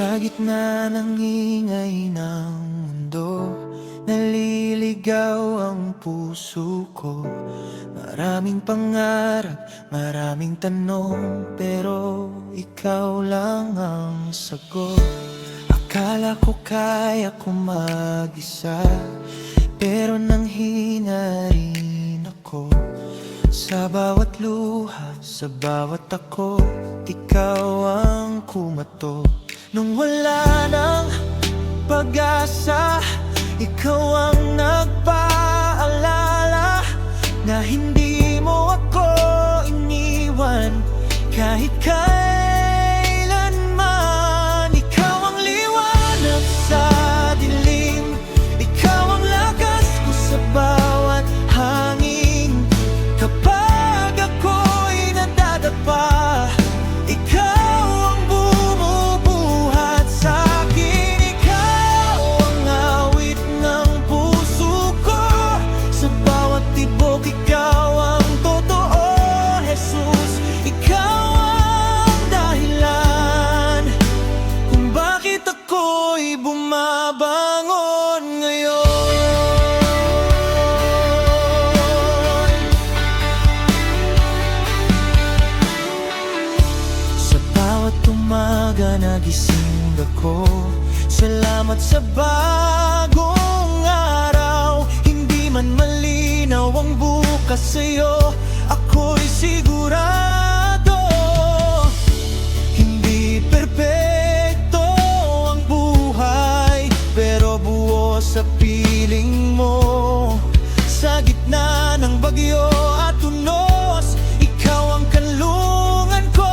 Sa gitna ng ingay ng mundo, naliligaw ang puso ko. Maraming pangarap, maraming tanong, pero ikaw lang ang sagot. Akala ko kaya ko mag-isa, pero nanghina rin ako. Sa bawat luha, sa bawat takot, ikaw ang kumato. Nung wala nang pag-asa, ikaw ang nagpaalala na hindi mo ako iniwan kahit kailanman. Ikaw ang liwanag sa dilim, ikaw ang lakas ko sa bawat hangin. Kapag ako'y nadadapa, ikaw ang bumubuhat sa'kin. Ikaw ang awit ng puso ko, sa bawat tibok ikaw ang totoo. Jesus, ikaw ang dahilan kung bakit ako'y bumabangon ngayon. Sa bawat umaga nagising ako, salamat sa bagong araw. Hindi man malinaw ang bukas sa'yo, ako'y sigurado. Hindi perpekto ang buhay, pero buo sa piling mo. Sa gitna ng bagyo at unos, ikaw ang kanlungan ko.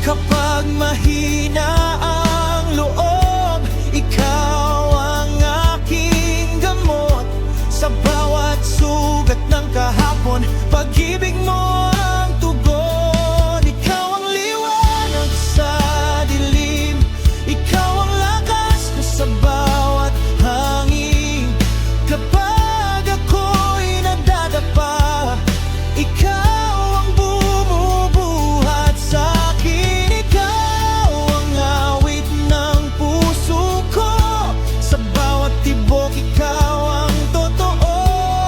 Kapag mahina ang loob, ikaw ang aking gamot. Sa bawat sugat ng kahapon, pag-ibig mo ang tugon. Ikaw ang liwanag sa dilim, ikaw ang lakas ko sa bawat hangin. Kapag ako'y nadadapa, ikaw ang bumubuhat sa'kin. Ikaw ang awit ng puso ko, sa bawat tibok ikaw ang totoo.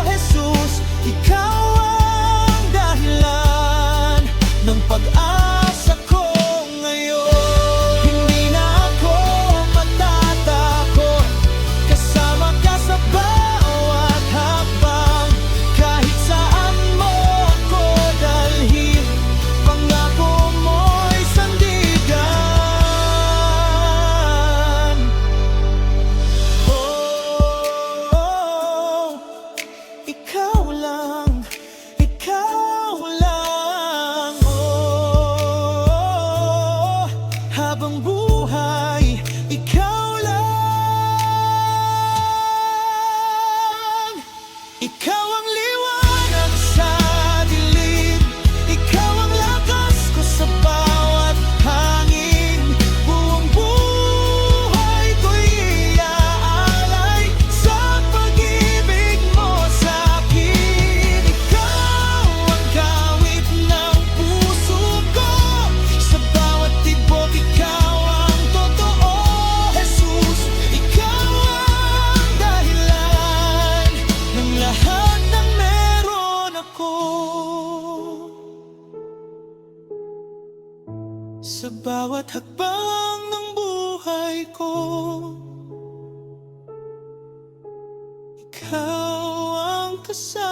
Jesus, ikaw ang dahilan ng pag-asa ko ngayon. Hindi na ako matatakot, kasama ka sa bawat hakbang. Kahit saan mo ako dalhin, pangako mo'y sandigan. Oh, ikaw lang, ikaw lang. Oh, habang buhay, ikaw lang. Ikaw ang liwanag sa dilim, ikaw ang lakas ko sa bawat hangin. Buong buhay ko'y iaalay sa pag-ibig mo sa'kin. Ikaw ang kawit ng puso ko, sa bawat tibok ikaw ang totoo. Jesus, ikaw ang dahilan ng lahat ng meron ako. Sa bawat hakbang ng buhay ko, ikaw ang kasama.